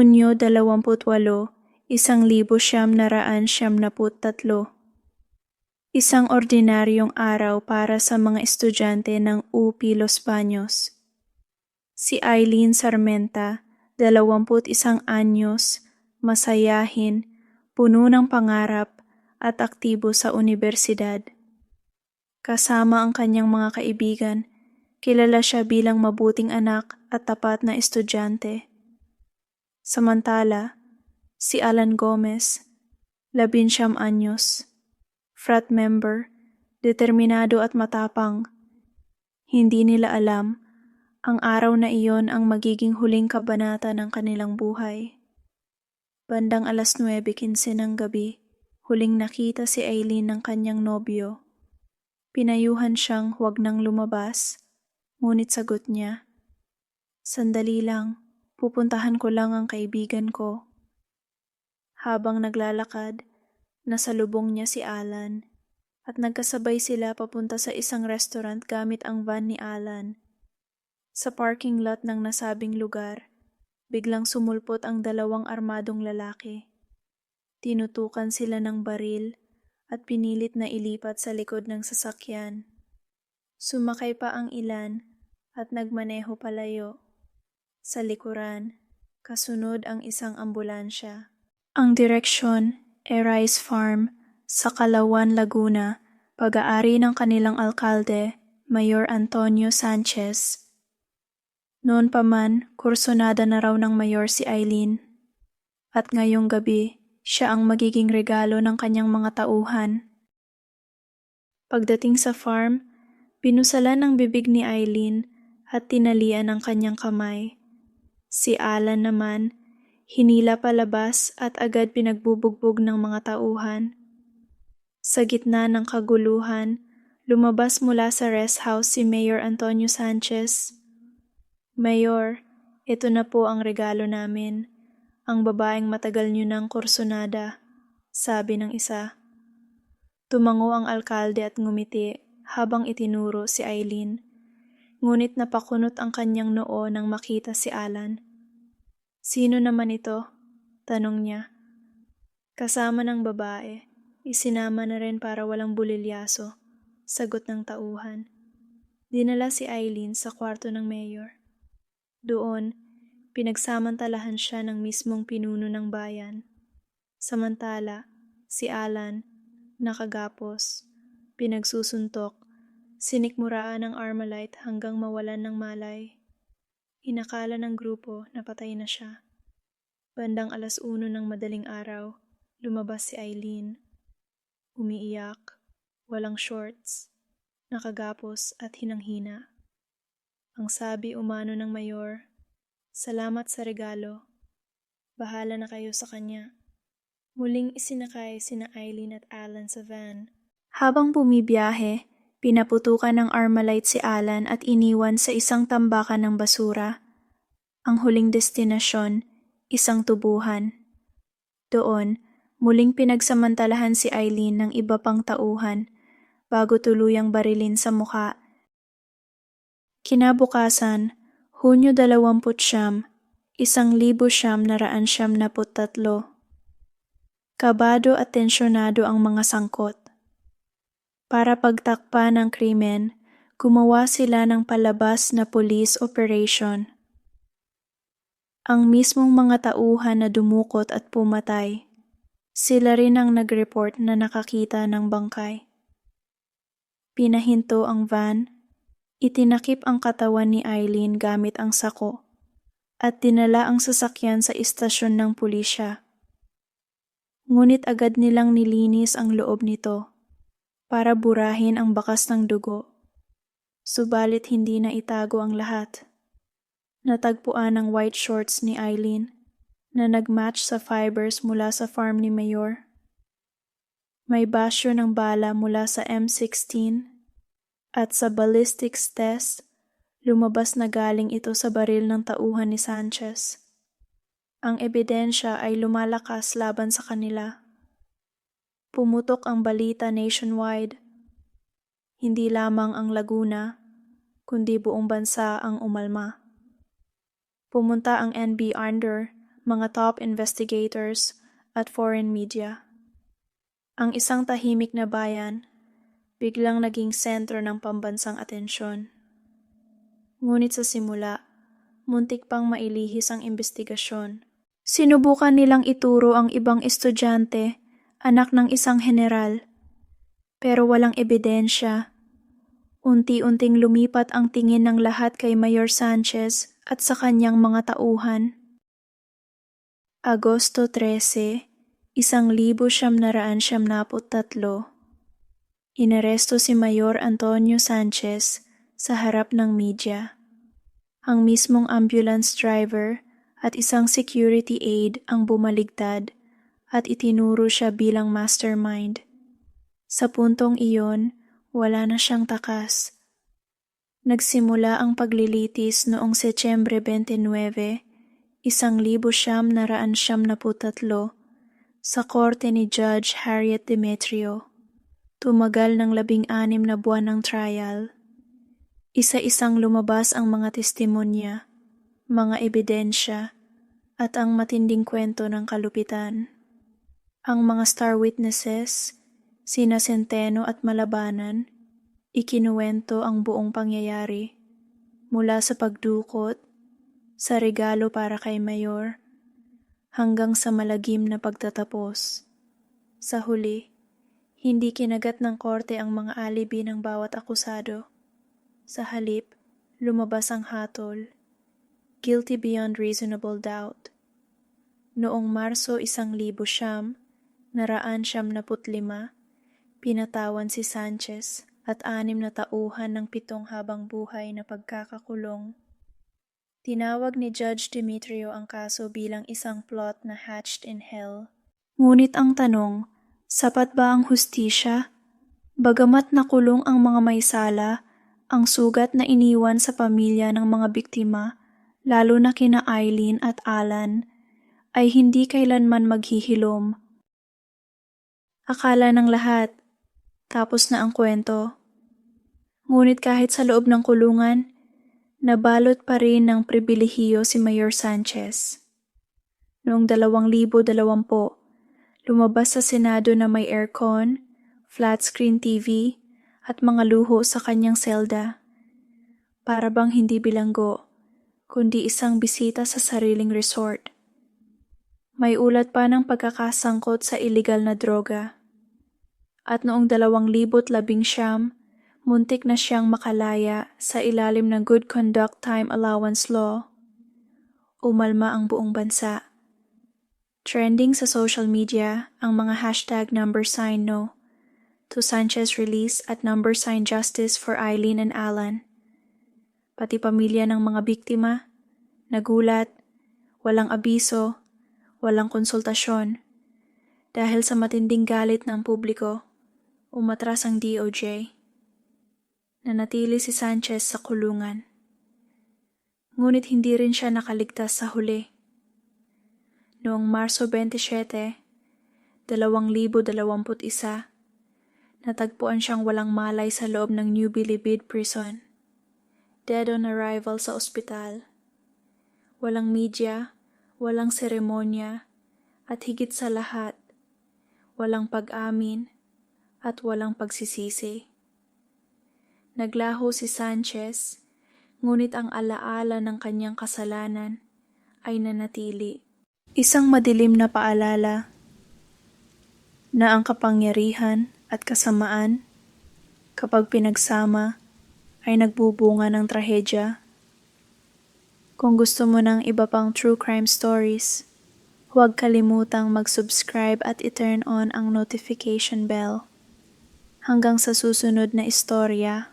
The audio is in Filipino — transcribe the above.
Hunyo 28, 1973. Isang ordinaryong araw para sa mga estudyante ng UP Los Baños. Si Eileen Sarmenta, 21 anyos, masayahin, puno ng pangarap at aktibo sa unibersidad. Kasama ang kanyang mga kaibigan, kilala siya bilang mabuting anak at tapat na estudyante. Samantala, si Alan Gomez, 19 anyos, frat member, determinado at matapang. Hindi nila alam, ang araw na iyon ang magiging huling kabanata ng kanilang buhay. Bandang 9:15 ng gabi, huling nakita si Eileen ng kanyang nobyo. Pinayuhan siyang huwag nang lumabas, ngunit sagot niya, "Sandali lang, pupuntahan ko lang ang kaibigan ko." Habang naglalakad, nasalubong niya si Alan at nagkasabay sila papunta sa isang restaurant gamit ang van ni Alan. Sa parking lot ng nasabing lugar, biglang sumulpot ang dalawang armadong lalaki. Tinutukan sila ng baril at pinilit na ilipat sa likod ng sasakyan. Sumakay pa ang ilan at nagmaneho palayo. Sa likuran, kasunod ang isang ambulansya. Ang direksyon ay Rice Farm sa Calauan, Laguna, pag-aari ng kanilang alkalde, Mayor Antonio Sanchez. Noon pa man, kursonada na raw ng mayor si Eileen. At ngayong gabi, siya ang magiging regalo ng kanyang mga tauhan. Pagdating sa farm, binusalan ng bibig ni Eileen at tinalian ang kanyang kamay. Si Alan naman, hinila palabas at agad pinagbubugbog ng mga tauhan. Sa gitna ng kaguluhan, lumabas mula sa rest house si Mayor Antonio Sanchez. "Mayor, ito na po ang regalo namin, ang babaeng matagal niyo ng kursonada," sabi ng isa. Tumango ang alkalde at ngumiti habang itinuro si Eileen. Ngunit napakunot ang kanyang noo nang makita si Alan. "Sino naman ito?" tanong niya. "Kasama ng babae, isinama na rin para walang bulilyaso," sagot ng tauhan. Dinala si Eileen sa kwarto ng mayor. Doon, pinagsamantalahan siya ng mismong pinuno ng bayan. Samantala, si Alan, nakagapos, pinagsusuntok, sinikmuraan ng Armalite hanggang mawalan ng malay. Inakala ng grupo na patay na siya. Bandang 1:00 ng madaling araw, lumabas si Eileen. Umiiyak, walang shorts, nakagapos at hinang-hina. Ang sabi umano ng mayor, "Salamat sa regalo. Bahala na kayo sa kanya." Muling isinakay sina Eileen at Alan sa van. Habang bumibiyahe, pinaputukan ng Armalite si Alan at iniwan sa isang tambakan ng basura. Ang huling destinasyon, isang tubuhan. Doon, muling pinagsamantalahan si Eileen ng iba pang tauhan bago tuluyang barilin sa mukha. Kinabukasan, Hunyo 20, 1973. Kabado at tensyonado ang mga sangkot. Para pagtakpan ang krimen, gumawa sila ng palabas na police operation. Ang mismong mga tauhan na dumukot at pumatay, sila rin ang nag-report na nakakita ng bangkay. Pinahinto ang van, itinakip ang katawan ni Eileen gamit ang sako, at dinala ang sasakyan sa istasyon ng pulisya. Ngunit agad nilang nilinis ang loob nito para burahin ang bakas ng dugo. Subalit hindi na itago ang lahat. Natagpuan ang white shorts ni Eileen na nagmatch sa fibers mula sa farm ni Mayor. May basyo ng bala mula sa M16 at sa ballistics test, lumabas na galing ito sa baril ng tauhan ni Sanchez. Ang ebidensya ay lumalakas laban sa kanila. Pumutok ang balita nationwide. Hindi lamang ang Laguna, kundi buong bansa ang umalma. Pumunta ang NB Under mga top investigators, at foreign media. Ang isang tahimik na bayan, biglang naging sentro ng pambansang atensyon. Ngunit sa simula, muntik pang mailihis ang investigasyon. Sinubukan nilang ituro ang ibang estudyante, anak ng isang general, pero walang ebidensya. Unti-unting lumipat ang tingin ng lahat kay Mayor Sanchez at sa kanyang mga tauhan. Agosto 13, 1973. Inaresto si Mayor Antonio Sanchez sa harap ng media. Ang mismong ambulance driver at isang security aide ang bumaligtad at itinuro siya bilang mastermind. Sa puntong iyon, wala na siyang takas. Nagsimula ang paglilitis noong Setyembre 29, 1973 sa korte ni Judge Harriet Demetrio. Tumagal ng 16 na buwan ng trial. Isa-isang lumabas ang mga testimonya, mga ebidensya, at ang matinding kwento ng kalupitan. Ang mga star witnesses, sina Centeno at Malabanan, ikinuwento ang buong pangyayari mula sa pagdukot, sa regalo para kay Mayor, hanggang sa malagim na pagtatapos. Sa huli, hindi kinagat ng korte ang mga alibi ng bawat akusado. Sa halip, lumabas ang hatol, guilty beyond reasonable doubt. Noong Marso 1975, pinatawan si Sanchez at 6 na tauhan ng 7 habang buhay na pagkakakulong. Tinawag ni Judge Demetrio ang kaso bilang isang plot na hatched in hell. Ngunit ang tanong, sapat ba ang hustisya? Bagamat nakulong ang mga may sala, ang sugat na iniwan sa pamilya ng mga biktima, lalo na kina Eileen at Alan, ay hindi kailanman maghihilom. Akala ng lahat, tapos na ang kwento. Ngunit kahit sa loob ng kulungan, nabalot pa rin ng pribilehiyo si Mayor Sanchez. Noong 2020, lumabas sa Senado na may aircon, flat-screen TV, at mga luho sa kanyang selda. Para bang hindi bilanggo, kundi isang bisita sa sariling resort. May ulat pa ng pagkakasangkot sa illegal na droga. At noong 2019, muntik na siyang makalaya sa ilalim ng Good Conduct Time Allowance Law. Umalma ang buong bansa. Trending sa social media ang mga hashtag #no to Sanchez release at #justice for Eileen and Alan. Pati pamilya ng mga biktima, nagulat, walang abiso, walang konsultasyon. Dahil sa matinding galit ng publiko, umatras ang DOJ. Nanatili si Sanchez sa kulungan. Ngunit hindi rin siya nakaligtas sa huli. Noong Marso 27, 2021, natagpuan siyang walang malay sa loob ng New Bilibid Prison. Dead on arrival sa ospital. Walang media, walang seremonya, at higit sa lahat, walang pag-amin at walang pagsisisi. Naglaho si Sanchez, ngunit ang alaala ng kanyang kasalanan ay nanatili. Isang madilim na paalala na ang kapangyarihan at kasamaan, kapag pinagsama, ay nagbubunga ng trahedya. Kung gusto mo ng iba pang true crime stories, huwag kalimutang mag-subscribe at i-turn on ang notification bell. Hanggang sa susunod na istorya.